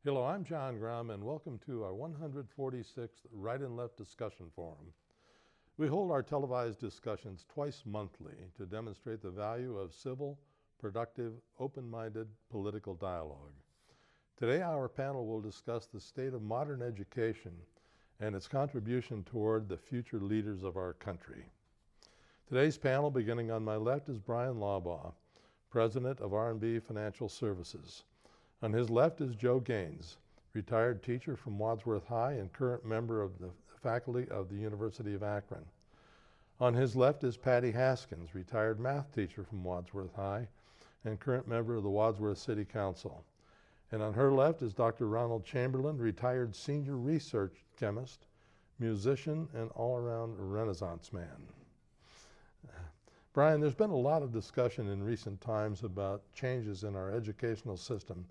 Hello, I'm John Grom, and welcome to our 146th Right and Left Discussion Forum. We hold our televised discussions twice monthly to demonstrate the value of civil, productive, open-minded political dialogue. Today, our panel will discuss the state of modern education and its contribution toward the future leaders of our country. Today's panel, beginning on my left, is Bryan Laubaugh, President of R&B Financial Services. On his left is Joe Gaines, retired teacher from Wadsworth High and current member of the faculty of the University of Akron. On his left is Patty Haskins, retired math teacher from Wadsworth High and current member of the Wadsworth City Council. And on her left is Dr. Ronald Chamberlin, retired senior research chemist, musician, and all-around Renaissance man. Bryan, there's been a lot of discussion in recent times about changes in our educational system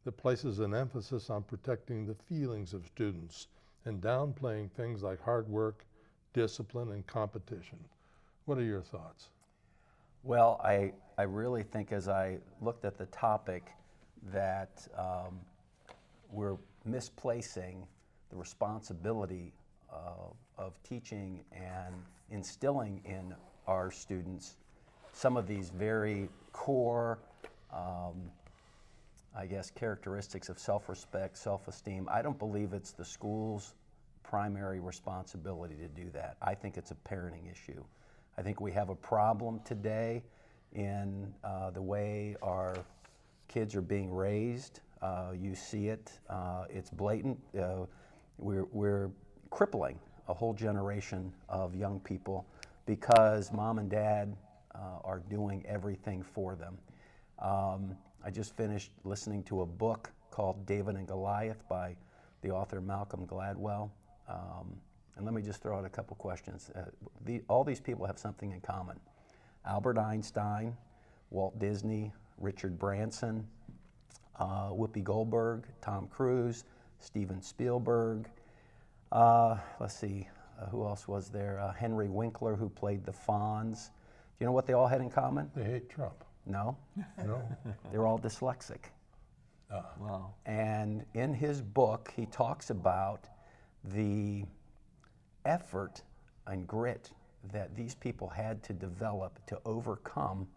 that places an emphasis on protecting the feelings of students and downplaying things like hard work, discipline, and competition. What are your thoughts? Well, I really think as I looked at the topic that we're misplacing the responsibility of teaching and instilling in our students some of these very core characteristics of self-respect, self-esteem. I don't believe it's the school's primary responsibility to do that. I think it's a parenting issue. I think we have a problem today in the way our kids are being raised. You see it, it's blatant. We're crippling a whole generation of young people because mom and dad are doing everything for them. I just finished listening to a book called David and Goliath by the author Malcolm Gladwell. And let me just throw out a couple questions. All these people have something in common. Albert Einstein, Walt Disney, Richard Branson, Whoopi Goldberg, Tom Cruise, Steven Spielberg. Let's see, who else was there? Henry Winkler, who played the Fonz. Do you know what they all had in common? They hate Trump. No. No? They're all dyslexic. Wow. And in his book, he talks about the effort and grit that these people had to develop to overcome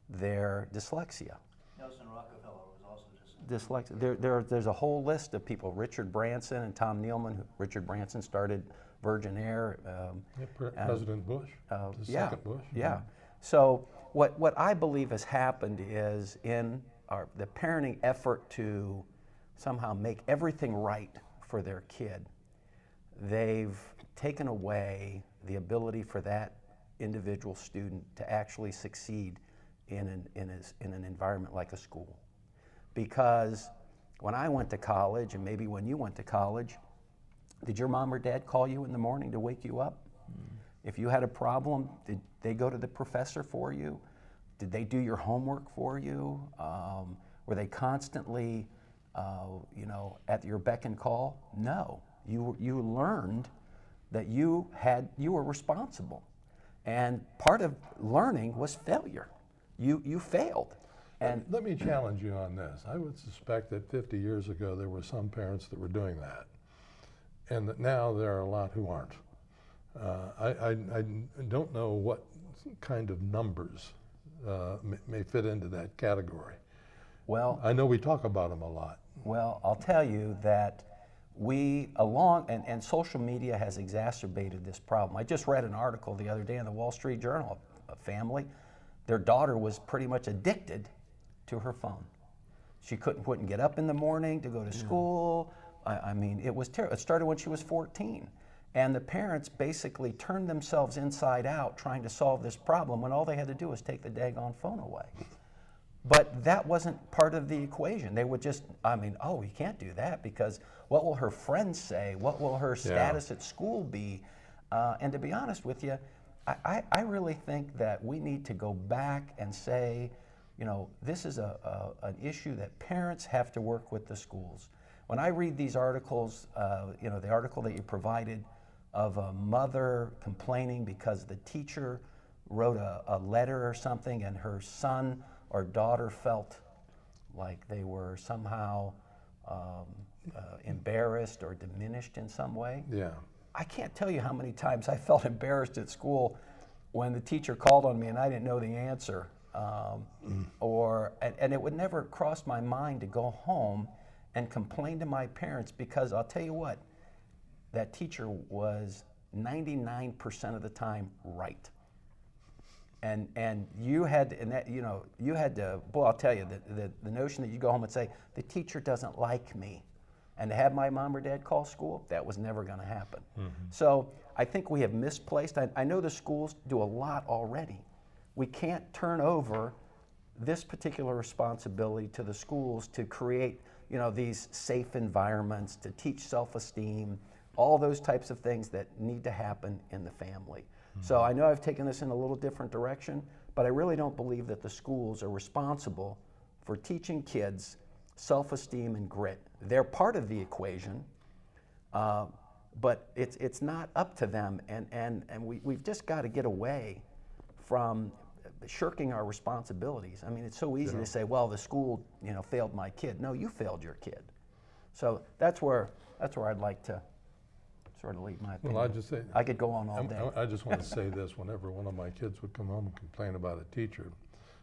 their dyslexia. Nelson Rockefeller was also dyslexic. There's a whole list of people. Richard Branson and Tom Nealman. Richard Branson started Virgin Air. President Bush, the second Bush. Yeah. So what I believe has happened is in the parenting effort to somehow make everything right for their kid, they've taken away the ability for that individual student to actually succeed in an environment like a school. Because when I went to college, and maybe when you went to college, did your mom or dad call you in the morning to wake you up? If you had a problem, did they go to the professor for you? Did they do your homework for you? Were they constantly, at your beck and call? No. You learned that you were responsible, and part of learning was failure. You failed. And let me challenge you on this. I would suspect that 50 years ago there were some parents that were doing that, and that now there are a lot who aren't. I don't know what kind of numbers may fit into that category. Well, I know we talk about them a lot. Well, I'll tell you that and social media has exacerbated this problem. I just read an article the other day in the Wall Street Journal, a family, their daughter was pretty much addicted to her phone. She wouldn't get up in the morning to go to school. I mean, it was terrible. It started when she was 14. And the parents basically turned themselves inside out trying to solve this problem when all they had to do was take the daggone phone away. But that wasn't part of the equation. They would just, you can't do that because what will her friends say? What will her status at school be? And to be honest with you, I really think that we need to go back and say, this is an issue that parents have to work with the schools. When I read these articles, the article that you provided of a mother complaining because the teacher wrote a letter or something and her son or daughter felt like they were somehow embarrassed or diminished in some way. Yeah. I can't tell you how many times I felt embarrassed at school when the teacher called on me and I didn't know the answer. And it would never cross my mind to go home and complain to my parents, because I'll tell you what, that teacher was 99% of the time right. And you had to, and that, you know, you had to, boy, I'll tell you, the notion that you go home and say, the teacher doesn't like me, and to have my mom or dad call school, that was never going to happen. So I think we have misplaced, I know the schools do a lot already. We can't turn over this particular responsibility to the schools to create, you know, these safe environments, to teach self-esteem, all those types of things that need to happen in the family. So I know I've taken this in a little different direction, but I really don't believe that the schools are responsible for teaching kids self-esteem and grit. They're part of the equation, but it's not up to them, and we've just got to get away from shirking our responsibilities. I mean, it's so easy to say, well, the school, you know, failed my kid. No, you failed your kid. So that's where I'd like to sort of leave my opinion. Well, I just say, I could go on all day. I just want to say this: whenever one of my kids would come home and complain about a teacher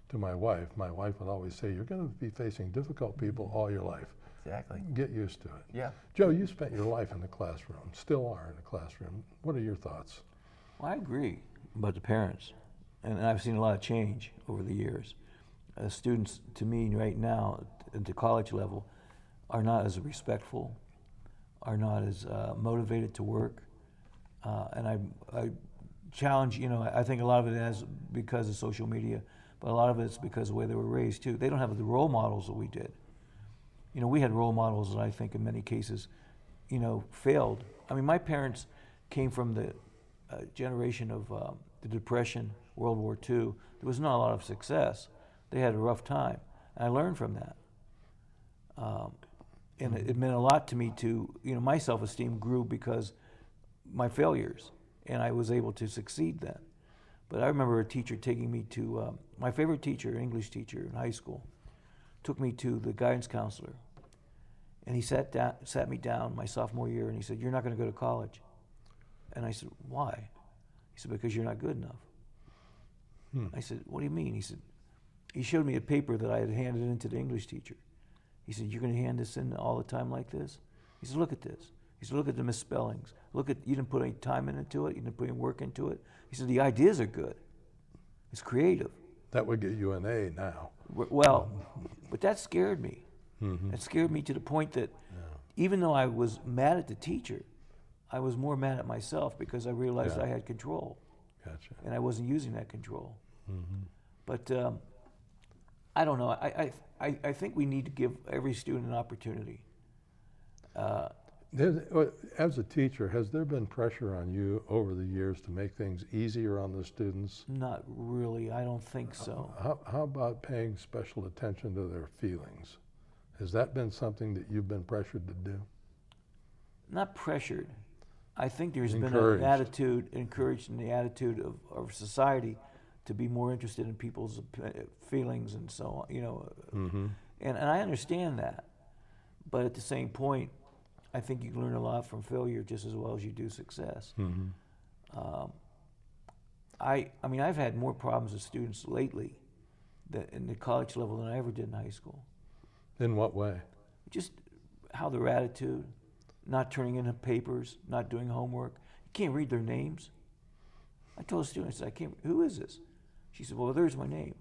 to my wife would always say, "You're going to be facing difficult people all your life. Exactly. Get used to it." Yeah. Joe, you spent your life in the classroom, still are in the classroom. What are your thoughts? Well, I agree about the parents, and I've seen a lot of change over the years. Students, to me, right now, at the college level, are not as respectful, are not as motivated to work, and I challenge, you know, I think a lot of it is because of social media, but a lot of it's because of the way they were raised too. They don't have the role models that we did. You know, we had role models that I think in many cases, you know, failed. I mean, my parents came from the generation of the Depression, World War II. There was not a lot of success. They had a rough time, and I learned from that. And it meant a lot to me to, you know, my self-esteem grew because my failures, and I was able to succeed then. But I remember a teacher taking me to, my favorite teacher, English teacher in high school, took me to the guidance counselor. And he sat me down my sophomore year, and he said, "You're not going to go to college." And I said, "Why?" He said, "Because you're not good enough." I said, "What do you mean?" He said, he showed me a paper that I had handed in to the English teacher. He said, "You're going to hand this in all the time like this?" He said, "Look at this." He said, "Look at the misspellings. Look at, you didn't put any time into it. You didn't put any work into it." He said, "The ideas are good. It's creative." That would get you an A now. Well, but that scared me. It scared me to the point that even though I was mad at the teacher, I was more mad at myself because I realized I had control. Gotcha. And I wasn't using that control. But I don't know. I think we need to give every student an opportunity. As a teacher, has there been pressure on you over the years to make things easier on the students? Not really. I don't think so. How about paying special attention to their feelings? Has that been something that you've been pressured to do? Not pressured. I think there's been Encouraged. an attitude, encouraged in the attitude of society to be more interested in people's feelings and so on, you know. And I understand that. But at the same point, I think you can learn a lot from failure just as well as you do success. I mean, I've had more problems with students lately in the college level than I ever did in high school. In what way? Just how their attitude, not turning in papers, not doing homework. You can't read their names. I told a student, I said, "I can't, who is this?" She said, "Well, there's my name."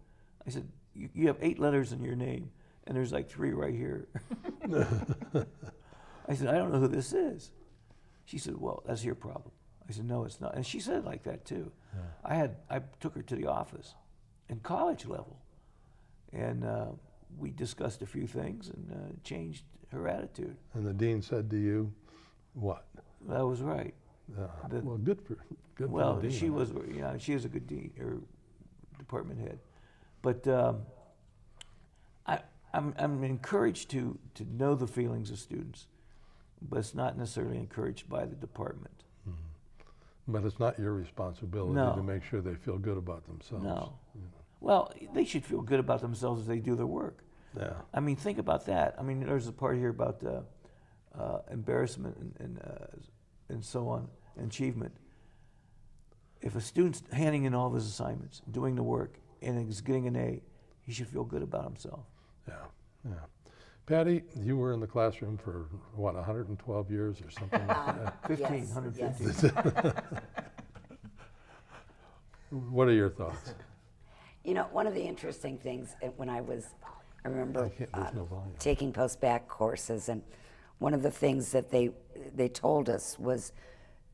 I said, you have 8 letters in your name, and there's like 3 right here. I said, "I don't know who this is." She said, "Well, that's your problem." I said, "No, it's not." And she said it like that too. I took her to the office in college level, and we discussed a few things and changed her attitude. And the dean said to you, what? That was right. Well, good for the dean. She was, you know, she is a good dean or department head, but I'm encouraged to know the feelings of students, but it's not necessarily encouraged by the department. But it's not your responsibility to make sure they feel good about themselves. No. Well, they should feel good about themselves if they do their work. Yeah. I mean, think about that. I mean, there's a part here about embarrassment and so on, and achievement. If a student's handing in all of his assignments, doing the work, and is getting an A, he should feel good about himself. Yeah, yeah. Patty, you were in the classroom for, what, 112 years or something like that? 15, Yes, 115. What are your thoughts? You know, one of the interesting things when I remember There's no volume. taking post-bac courses, and one of the things that they told us was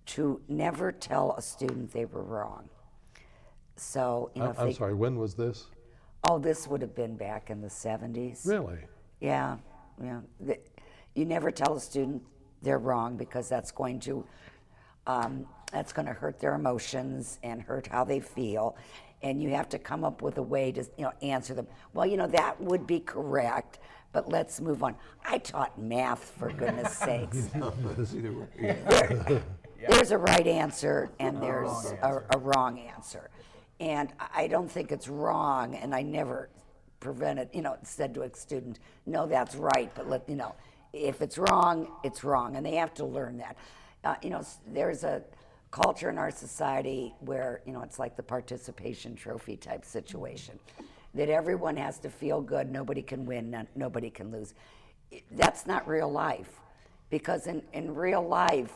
to never tell a student they were wrong. So, you know, if I'm they, sorry, when was this? oh, this would have been back in the 70s. Really? Yeah, yeah. You never tell a student they're wrong, because that's going to hurt their emotions and hurt how they feel, and you have to come up with a way to, you know, answer them. Well, you know, that would be correct, but let's move on. I taught math, for goodness sakes. There's a right answer and there's a wrong answer. And I don't think it's wrong, and I never prevented, you know, said to a student, no, that's right, but you know, if it's wrong, it's wrong, and they have to learn that. You know, there's a culture in our society where, you know, it's like the participation trophy type situation, that everyone has to feel good, nobody can win, nobody can lose. That's not real life, because in real life,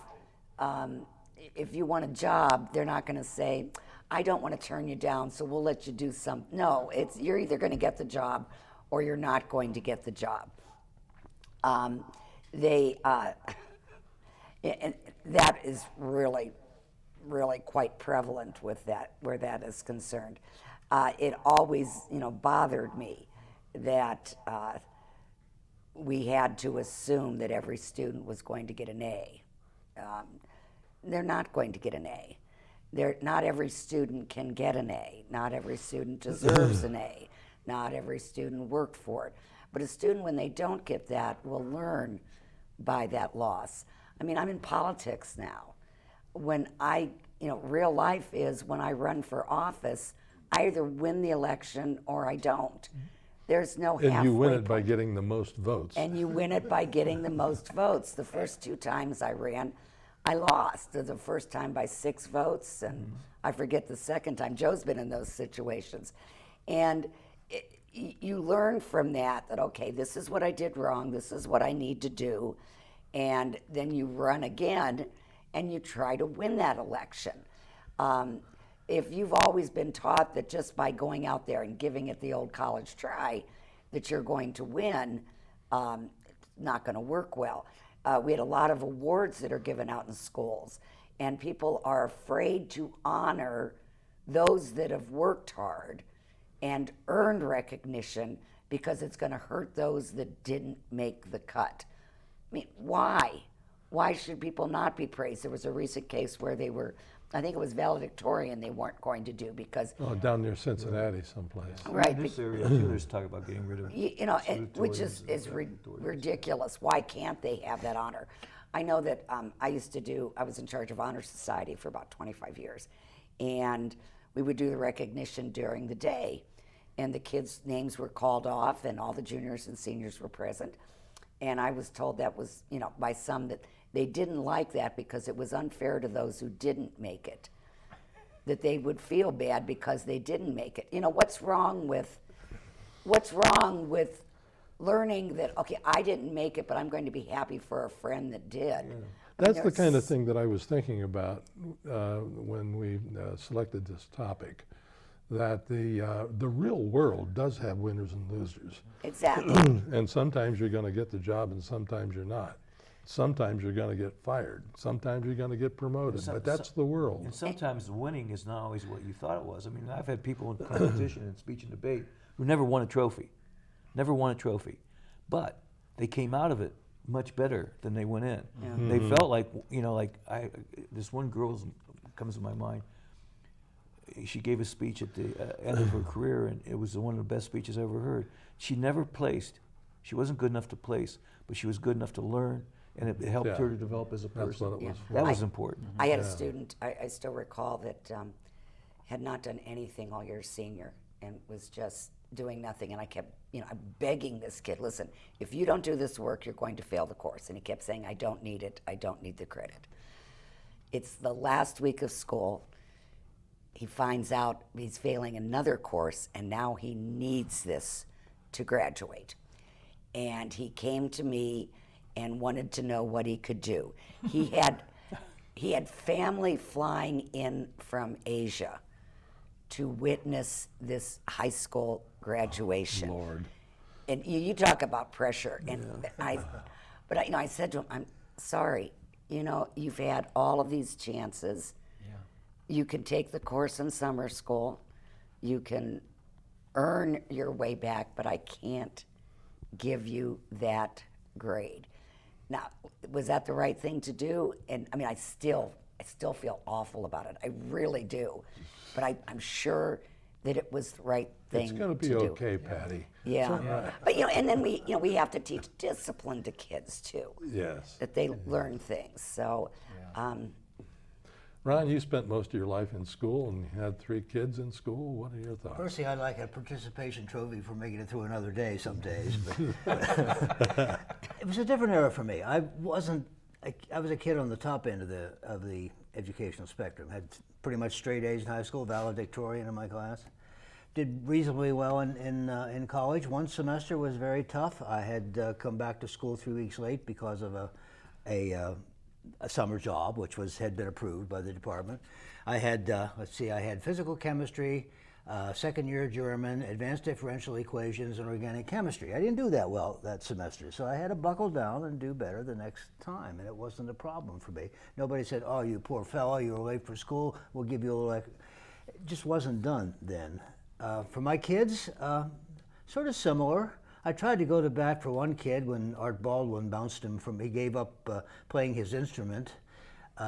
if you want a job, they're not going to say, I don't want to turn you down, so we'll let you do something. No, you're either going to get the job or you're not going to get the job. And that is really, really quite prevalent with that, where that is concerned. It always, you know, bothered me that we had to assume that every student was going to get an A. They're not going to get an A. Not every student can get an A. Not every student deserves an A. Not every student worked for it. But a student, when they don't get that, will learn by that loss. I mean, I'm in politics now. When real life is when I run for office, I either win the election or I don't. There's no halfway And you win it by point. getting the most votes. And you win it by getting the most votes. The first 2 times I ran, I lost. The first time by 6 votes, and I forget the second time. Joe's been in those situations. And you learn from that, okay, this is what I did wrong, this is what I need to do, and then you run again, and you try to win that election. If you've always been taught that just by going out there and giving it the old college try, that you're going to win, it's not going to work well. We had a lot of awards that are given out in schools, and people are afraid to honor those that have worked hard and earned recognition, because it's going to hurt those that didn't make the cut. I mean, why? Why should people not be praised? There was a recent case where they were, I think it was valedictorian, they weren't going to do because... Oh, down near Cincinnati someplace. Right. In this area, too, there's talk about getting rid of You know, which is salutatorians. ridiculous. Why can't they have that honor? I know that I was in charge of Honor Society for about 25 years, and we would do the recognition during the day, and the kids' names were called off, and all the juniors and seniors were present, and I was told that was, you know, by some that they didn't like that because it was unfair to those who didn't make it, that they would feel bad because they didn't make it. You know, what's wrong with learning that, okay, I didn't make it, but I'm going to be happy for a friend that did? Yeah. That's the kind of thing that I was thinking about when we selected this topic, that the real world does have winners and losers. Exactly. And sometimes you're going to get the job and sometimes you're not. Sometimes you're going to get fired. Sometimes you're going to get promoted, but that's the world. And sometimes winning is not always what you thought it was. I mean, I've had people in competition and speech and debate who never won a trophy, but they came out of it much better than they went in. Yeah. They felt like, you know, this one girl comes to my mind. She gave a speech at the end of her career, and it was one of the best speeches I ever heard. She never placed. She wasn't good enough to place, but she was good enough to learn, and it helped her to develop as a person. That's what it was for. That was important. I had a student, I still recall, that had not done anything all year senior and was just doing nothing, and I kept, I'm begging this kid, listen, if you don't do this work, you're going to fail the course. And he kept saying, I don't need it, I don't need the credit. It's the last week of school. He finds out he's failing another course, and now he needs this to graduate. And he came to me and wanted to know what he could do. He had family flying in from Asia to witness this high school graduation. Lord. And you talk about pressure. And I said to him, I'm sorry, you've had all of these chances. You can take the course in summer school. You can earn your way back, but I can't give you that grade. Now, was that the right thing to do? And I still feel awful about it. I really do. But I'm sure that it was the right thing to do. It's going to be okay, Patty. Yeah. But and then we have to teach discipline to kids too. Yes. That they learn things. So Ron, you spent most of your life in school and had 3 kids in school. What are your thoughts? Personally, I'd like a participation trophy for making it through another day some days. But it was a different era for me. I was a kid on the top end of the educational spectrum. Had pretty much straight A's in high school, valedictorian in my class. Did reasonably well in college. One semester was very tough. I had come back to school 3 weeks late because of a summer job, which had been approved by the department. I had, I had physical chemistry, second year German, advanced differential equations, and organic chemistry. I didn't do that well that semester, so I had to buckle down and do better the next time, and it wasn't a problem for me. Nobody said, oh, you poor fellow, you were late for school, we'll give you a little extra. It just wasn't done then. For my kids, sort of similar. I tried to go to bat for one kid when Art Baldwin bounced him from. He gave up playing his instrument.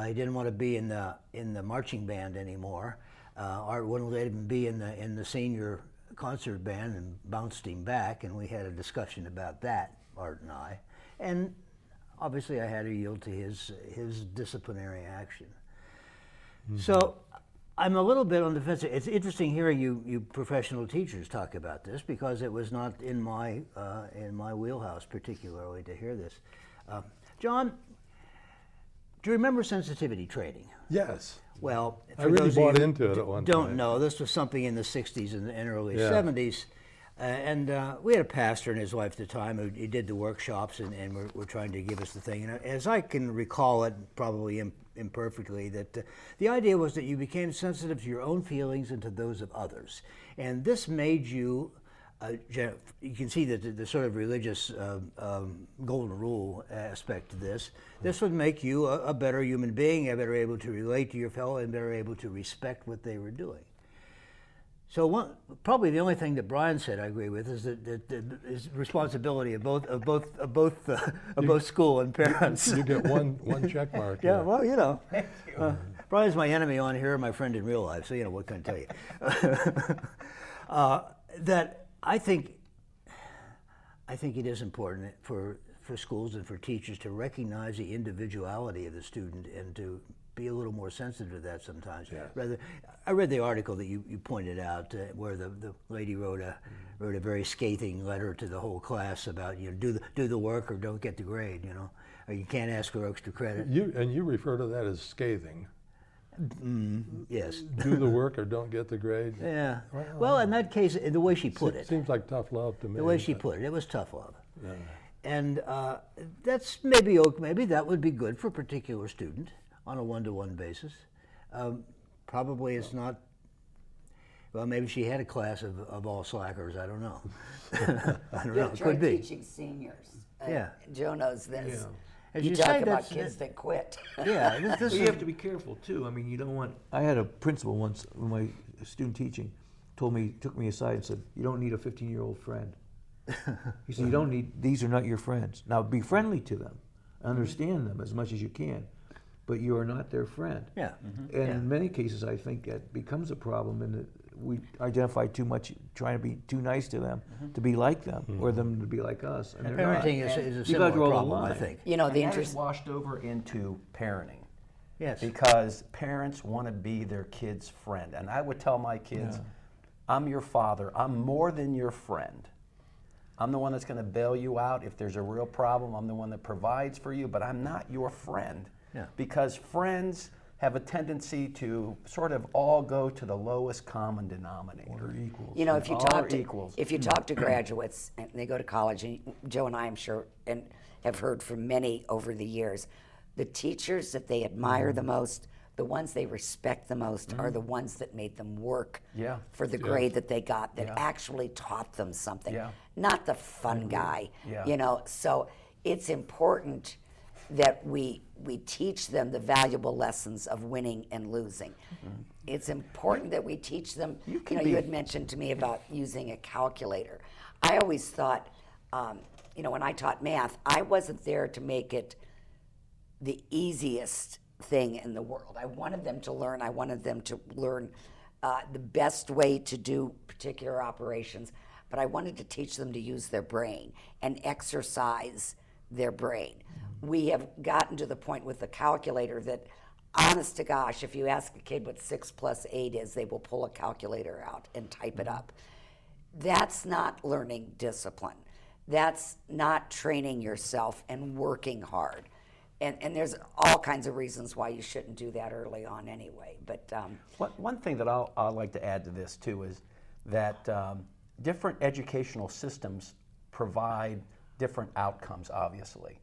He didn't want to be in the marching band anymore. Art wouldn't let him be in the senior concert band and bounced him back. And we had a discussion about that, Art and I. And obviously, I had to yield to his disciplinary action. Mm-hmm. So I'm a little bit on the fence. It's interesting hearing you professional teachers talk about this because it was not in my wheelhouse particularly to hear this. John, do you remember sensitivity training? Yes. Well, I really bought into it at one time. Don't know. This was something in the 60s and early 70s. And we had a pastor and his wife at the time who did the workshops and were trying to give us the thing. And as I can recall it, probably imperfectly, that the idea was that you became sensitive to your own feelings and to those of others. And this made you, you can see that the sort of religious golden rule aspect to this, this would make you a better human being, better able to relate to your fellow and better able to respect what they were doing. So probably the only thing that Bryan said I agree with is that is responsibility of both school and parents. You get one check mark. Yeah, well, Bryan's my enemy on here, my friend in real life. So what can I tell you? That I think it is important for schools and for teachers to recognize the individuality of the student and to be a little more sensitive to that sometimes. Yeah. I read the article that you pointed out where the lady wrote a very scathing letter to the whole class about do the work or don't get the grade, or you can't ask for extra credit. You refer to that as scathing. Yes. Do the work or don't get the grade. Yeah. Well, in that case, the way she put it seems like tough love to me. The way she put it was tough love. Yeah. And that's maybe that would be good for a particular student on a one-to-one basis. Probably it's not, well, maybe she had a class of all slackers, I don't know. I don't know, it could be. Teaching seniors. Yeah. Joe knows this. As you say, talk about kids that quit. Yeah. Well, you have to be careful too. I mean, you don't want, I had a principal once when my student teaching took me aside and said, you don't need a 15-year-old friend. He said, these are not your friends. Now be friendly to them, understand them as much as you can, but you are not their friend. Yeah. And in many cases, I think that becomes a problem in that we identify too much, trying to be too nice to them, to be like them, or them to be like us. And parenting is a similar problem, I think. The interest washed over into parenting. Yes. Because parents want to be their kid's friend. And I would tell my kids, I'm your father. I'm more than your friend. I'm the one that's going to bail you out if there's a real problem. I'm the one that provides for you, but I'm not your friend. Yeah. Because friends have a tendency to sort of all go to the lowest common denominator. Or equals. You know, if you All talk are to equals. if you talk to graduates and they go to college, and Joe and I, I'm sure, and have heard from many over the years, the teachers that they admire the most, the ones they respect the most, are the ones that made them work Yeah. for the grade that they got, that Yeah. actually taught them something, Yeah. not the fun guy. Yeah. You know, so it's important that we teach them the valuable lessons of winning and losing. It's important that we teach them. You know, you had mentioned to me about using a calculator. I always thought, you know, when I taught math, I wasn't there to make it the easiest thing in the world. I wanted them to learn. I wanted them to learn the best way to do particular operations, but I wanted to teach them to use their brain and exercise their brain. We have gotten to the point with the calculator that, honest to gosh, if you ask a kid what 6 + 8 is, they will pull a calculator out and type it up. That's not learning discipline. That's not training yourself and working hard. And there's all kinds of reasons why you shouldn't do that early on anyway. But One thing that I'd like to add to this too is that different educational systems provide different outcomes, obviously.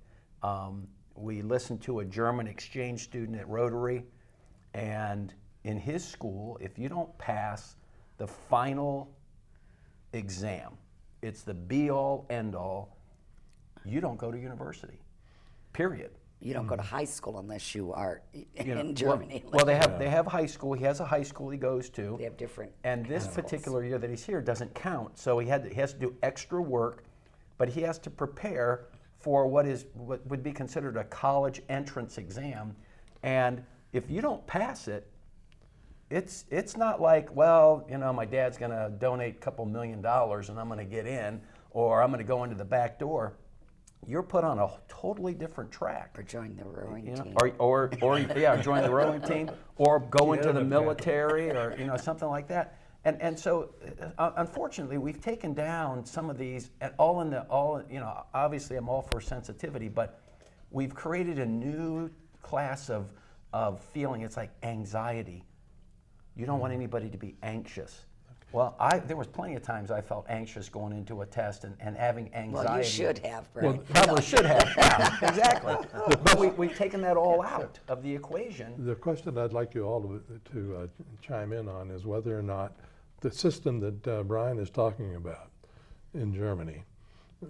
We listened to a German exchange student at Rotary, and in his school, if you don't pass the final exam, it's the be-all, end-all, you don't go to university, period. you don't go to high school unless you are You know, in Germany. Well, they have high school. He has a high school he goes to. They have different And this levels. particular year that he's here doesn't count. So he has to do extra work, but he has to prepare for what would be considered a college entrance exam. And if you don't pass it, it's not like, well, you know, my dad's going to donate a couple $1 million and I'm going to get in, or I'm going to go into the back door. You're put on a totally different track. Or join the rowing team. Or join the rowing team, or go into the military, or something like that. And so, unfortunately, we've taken down some of these, and obviously I'm all for sensitivity, but we've created a new class of feeling. It's like anxiety. You don't want anybody to be anxious. Well, there was plenty of times I felt anxious going into a test and having anxiety. Well, you should have, Bryan. Well, probably should have. Yeah, exactly. But we've taken that all out of the equation. The question I'd like you all to chime in on is whether or not the system that Bryan is talking about in Germany,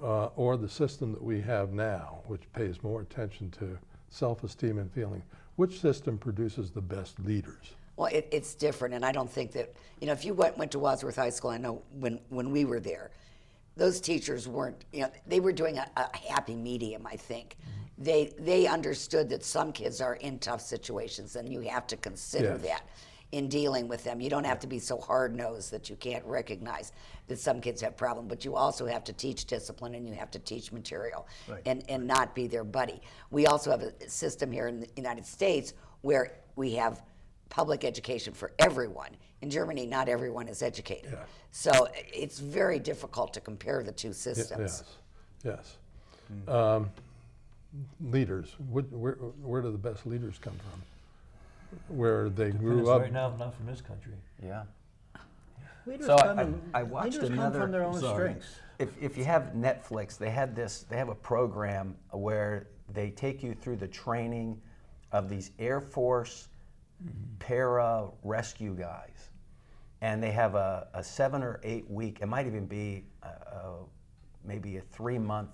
or the system that we have now, which pays more attention to self-esteem and feeling, which system produces the best leaders? Well, it's different, and I don't think that, if you went to Wadsworth High School, I know when we were there, those teachers weren't, they were doing a happy medium, I think. They understood that some kids are in tough situations, and you have to consider that in dealing with them. You don't have to be so hard-nosed that you can't recognize that some kids have problems, but you also have to teach discipline, and you have to teach material, and not be their buddy. We also have a system here in the United States where we have public education for everyone. In Germany, not everyone is educated. Yeah. So it's very difficult to compare the two systems. Yes. Leaders, where do the best leaders come from? Where they grew up? Right now, not from this country. Yeah. Leaders So I watched come from their own strengths. If you have Netflix, they have a program where they take you through the training of these Air Force para rescue guys, and they have a 7 or 8 week, it might even be maybe a 3-month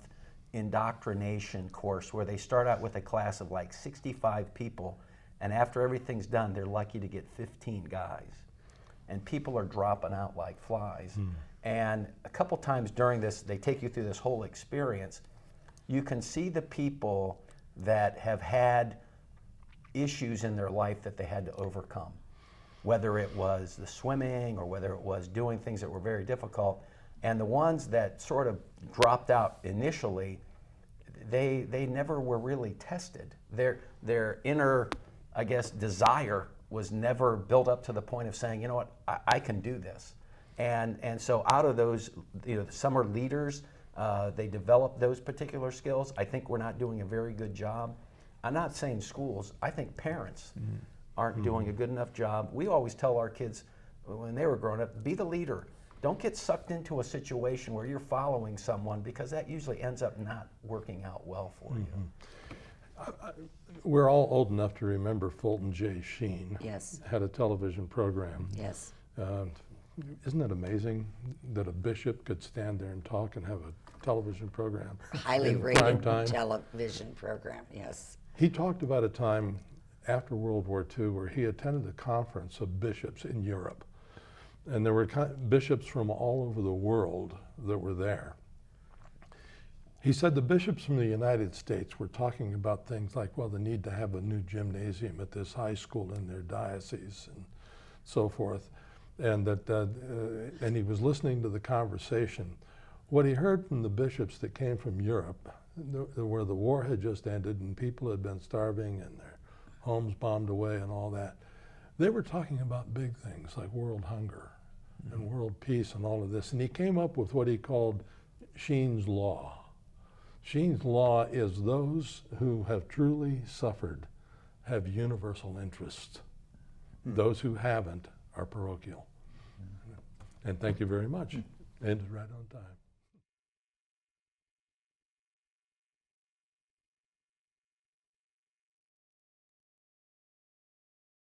indoctrination course where they start out with a class of like 65 people, and after everything's done, they're lucky to get 15 guys, and people are dropping out like flies. And a couple times during this, they take you through this whole experience. You can see the people that have had issues in their life that they had to overcome, whether it was the swimming or whether it was doing things that were very difficult. And the ones that sort of dropped out initially, they never were really tested. Their inner, desire was never built up to the point of saying, you know what, I can do this. And so out of those, some are leaders, they develop those particular skills. I think we're not doing a very good job. I'm not saying schools, I think parents aren't doing a good enough job. We always tell our kids when they were growing up, be the leader. Don't get sucked into a situation where you're following someone, because that usually ends up not working out well for you. We're all old enough to remember Fulton J. Sheen. Yes. Had a television program. Yes. Isn't it amazing that a bishop could stand there and talk and have a television program? Highly in prime rated time? television program, yes. He talked about a time after World War II where he attended a conference of bishops in Europe. And there were bishops from all over the world that were there. He said the bishops from the United States were talking about things like, well, the need to have a new gymnasium at this high school in their diocese and so forth. And that, and he was listening to the conversation. What he heard from the bishops that came from Europe, where the war had just ended and people had been starving and their homes bombed away and all that, they were talking about big things like world hunger and world peace and all of this. And he came up with what he called Sheen's Law. Sheen's Law is those who have truly suffered have universal interest. Those who haven't are parochial. And thank you very much. Ended right on time.